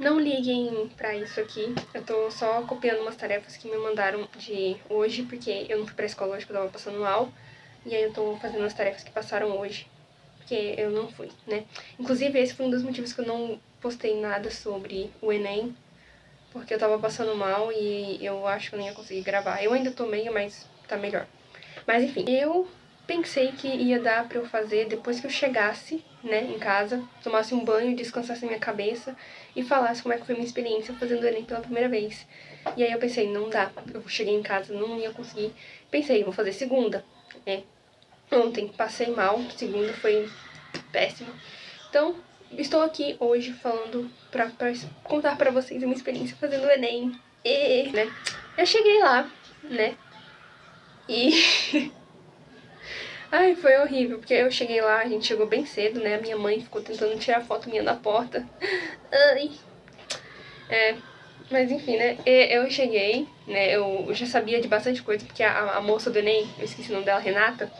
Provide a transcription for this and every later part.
Não liguem pra isso aqui, eu tô só copiando umas tarefas que me mandaram de hoje, porque eu não fui pra escola hoje, porque eu tava passando mal, e aí eu tô fazendo as tarefas que passaram hoje, porque eu não fui, né? Inclusive, esse foi um dos motivos que eu não postei nada sobre o Enem, porque eu tava passando mal e eu acho que eu não ia conseguir gravar. Eu ainda tô meio, mas tá melhor. Mas enfim, eu pensei que ia dar pra eu fazer depois que eu chegasse, né, em casa, tomasse um banho, descansasse minha cabeça e falasse como é que foi minha experiência fazendo o Enem pela primeira vez. E aí eu pensei, não dá, eu cheguei em casa, não ia conseguir. Pensei, vou fazer segunda, né. Ontem passei mal, segunda foi péssimo. Então, estou aqui hoje falando pra contar pra vocês a minha experiência fazendo o Enem. E, né, eu cheguei lá, né, e ai, foi horrível, porque eu cheguei lá, a gente chegou bem cedo, né? A minha mãe ficou tentando tirar foto minha da porta. Ai. Mas enfim, né? Eu cheguei, né? Eu já sabia de bastante coisa, porque a moça do Enem, eu esqueci o nome dela, Renata,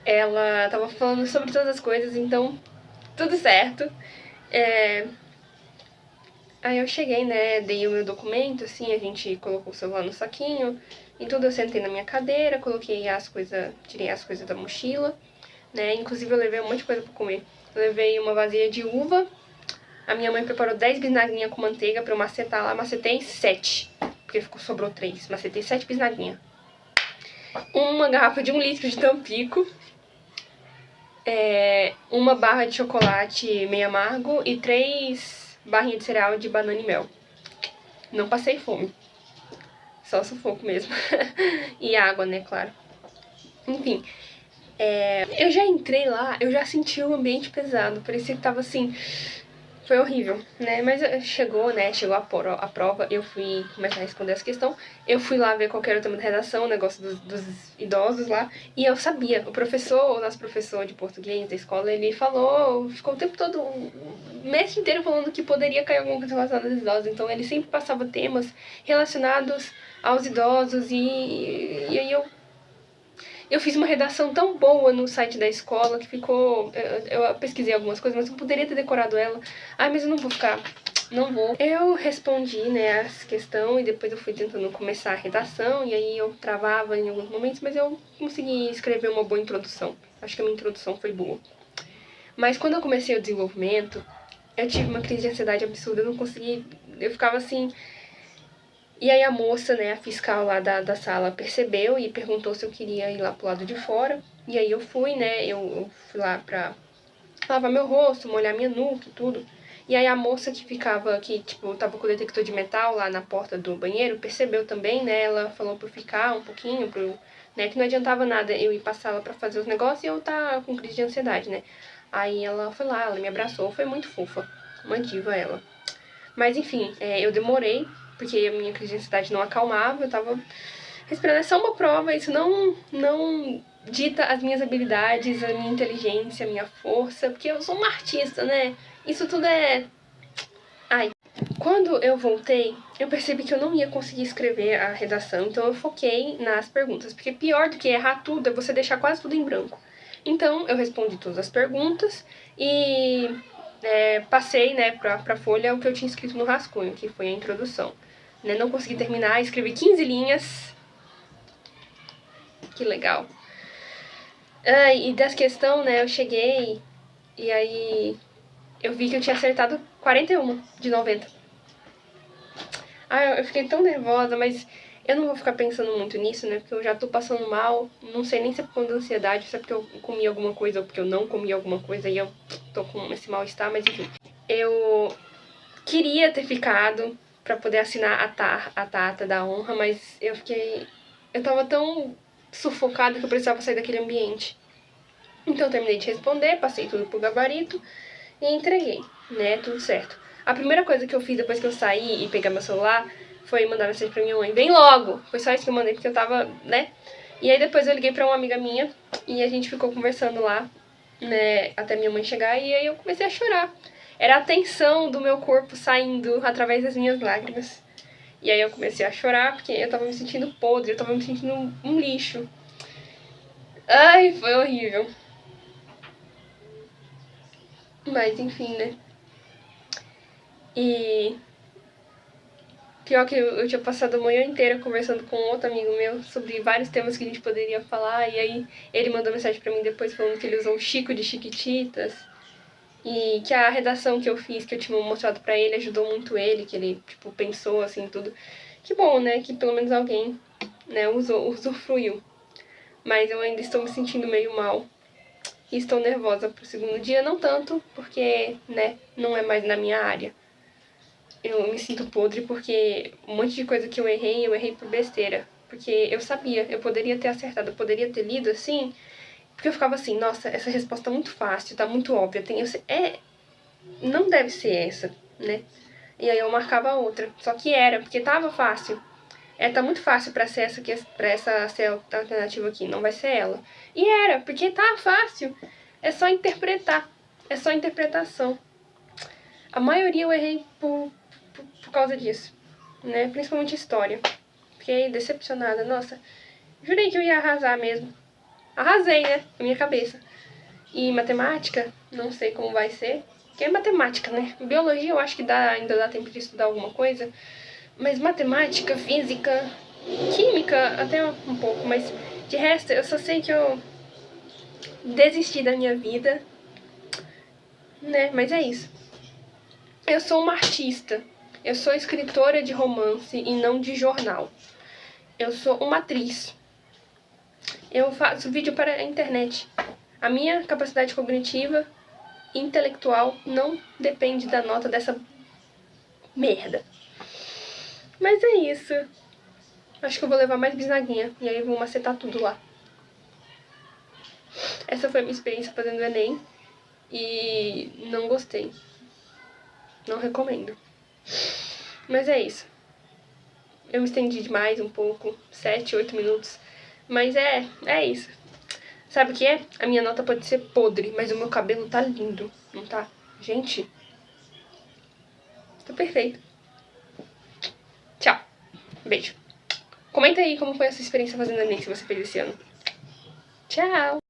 ela tava falando sobre todas as coisas, então tudo certo. Aí eu cheguei, né? Dei o meu documento, assim, a gente colocou o celular no saquinho e tudo. Eu sentei na minha cadeira, coloquei as coisas, tirei as coisas da mochila, né? Inclusive eu levei um monte de coisa pra comer. Eu levei uma vasilha de uva. A minha mãe preparou 10 bisnaguinhas com manteiga pra eu macetar lá. Macetei 7, porque sobrou 3. Macetei 7 bisnaguinhas. Uma garrafa de 1 litro de Tampico. Uma barra de chocolate meio amargo e 3 barrinhas de cereal de banana e mel. Não passei fome. Só sufoco mesmo. E água, né, claro. Enfim, eu já entrei lá, eu já senti o ambiente pesado. Parecia que tava assim... Foi horrível, né? Mas chegou, né? Chegou a prova, eu fui começar a responder essa questão. Eu fui lá ver qual era o tema da redação, o negócio dos idosos lá. E eu sabia, o nosso professor de português da escola, ele falou, ficou o tempo todo, o mês inteiro falando que poderia cair alguma coisa relacionada aos idosos. Então ele sempre passava temas relacionados aos idosos e aí eu fiz uma redação tão boa no site da escola que ficou... Eu pesquisei algumas coisas, mas eu poderia ter decorado ela. Ai, mas eu não vou ficar... Não vou. Eu respondi, né, essa questão e depois eu fui tentando começar a redação e aí eu travava em alguns momentos, mas eu consegui escrever uma boa introdução. Acho que a minha introdução foi boa. Mas quando eu comecei o desenvolvimento, eu tive uma crise de ansiedade absurda, eu não consegui... Eu ficava assim... E aí a moça, né, a fiscal lá da sala percebeu e perguntou se eu queria ir lá pro lado de fora. E aí eu fui, né, eu fui lá pra lavar meu rosto, molhar minha nuca e tudo. E aí a moça que ficava, que tipo, tava com o detector de metal lá na porta do banheiro, percebeu também, né, ela falou pra eu ficar um pouquinho, né, que não adiantava nada eu ir passar lá pra fazer os negócios e eu tá com crise de ansiedade, né. Aí ela foi lá, ela me abraçou, foi muito fofa, uma diva ela. Mas enfim, eu demorei, porque a minha crise de ansiedade não acalmava, eu tava respirando. É só uma prova, isso não dita as minhas habilidades, a minha inteligência, a minha força, porque eu sou uma artista, né? Isso tudo é... Ai. Quando eu voltei, eu percebi que eu não ia conseguir escrever a redação, então eu foquei nas perguntas, porque pior do que errar tudo é você deixar quase tudo em branco. Então, eu respondi todas as perguntas e passei, né, pra folha o que eu tinha escrito no rascunho, que foi a introdução. Né, não consegui terminar, escrevi 15 linhas. Que legal. E das questões, né, eu cheguei e aí eu vi que eu tinha acertado 41 de 90. Eu fiquei tão nervosa, mas eu não vou ficar pensando muito nisso, né, porque eu já tô passando mal, não sei nem se é por conta da ansiedade, se é porque eu comi alguma coisa ou porque eu não comi alguma coisa e eu tô com esse mal-estar, mas enfim. Eu queria ter ficado pra poder assinar a data da honra, mas eu tava tão sufocada que eu precisava sair daquele ambiente. Então eu terminei de responder, passei tudo pro gabarito e entreguei, né, tudo certo. A primeira coisa que eu fiz depois que eu saí e pegar meu celular foi mandar mensagem pra minha mãe, vem logo! Foi só isso que eu mandei, porque eu tava, né? E aí depois eu liguei pra uma amiga minha e a gente ficou conversando lá, né, até minha mãe chegar e aí eu comecei a chorar. Era a tensão do meu corpo saindo através das minhas lágrimas. E aí eu comecei a chorar porque eu tava me sentindo podre, eu tava me sentindo um lixo. Ai, foi horrível. Mas enfim, né? E pior que eu tinha passado a manhã inteira conversando com outro amigo meu sobre vários temas que a gente poderia falar. E aí ele mandou mensagem pra mim depois falando que ele usou o Chico de Chiquititas. E que a redação que eu fiz, que eu tinha mostrado pra ele, ajudou muito ele, que ele, tipo, pensou, assim, tudo. Que bom, né, que pelo menos alguém, né, usufruiu. Mas eu ainda estou me sentindo meio mal. E estou nervosa pro segundo dia, não tanto, porque, né, não é mais na minha área. Eu me sinto podre porque um monte de coisa que eu errei por besteira. Porque eu sabia, eu poderia ter acertado, eu poderia ter lido assim, porque eu ficava assim, nossa, essa resposta tá muito fácil, tá muito óbvia, não deve ser essa, né? E aí eu marcava outra, só que era, porque tava fácil. Tá muito fácil pra ser essa aqui, pra essa ser a alternativa aqui, não vai ser ela. E era, porque tá fácil, é só interpretar, é só interpretação. A maioria eu errei por causa disso, né? Principalmente história. Fiquei decepcionada, nossa. Jurei que eu ia arrasar mesmo. Arrasei, né? Na minha cabeça. E matemática, não sei como vai ser. Que é matemática, né? Biologia eu acho que ainda dá tempo de estudar alguma coisa. Mas matemática, física, química até um pouco. Mas de resto, eu só sei que eu desisti da minha vida, né? Mas é isso. Eu sou uma artista. Eu sou escritora de romance e não de jornal. Eu sou uma atriz. Eu faço vídeo para a internet. A minha capacidade cognitiva e intelectual não depende da nota dessa merda. Mas é isso. Acho que eu vou levar mais bisnaguinha. E aí eu vou macetar tudo lá. Essa foi a minha experiência fazendo o Enem. E não gostei. Não recomendo. Mas é isso. Eu me estendi demais um pouco. 7, 8 minutos. Mas é isso. Sabe o que é? A minha nota pode ser podre, mas o meu cabelo tá lindo, não tá? Gente, tá perfeito. Tchau. Beijo. Comenta aí como foi essa experiência fazendo Enem, se você fez esse ano. Tchau.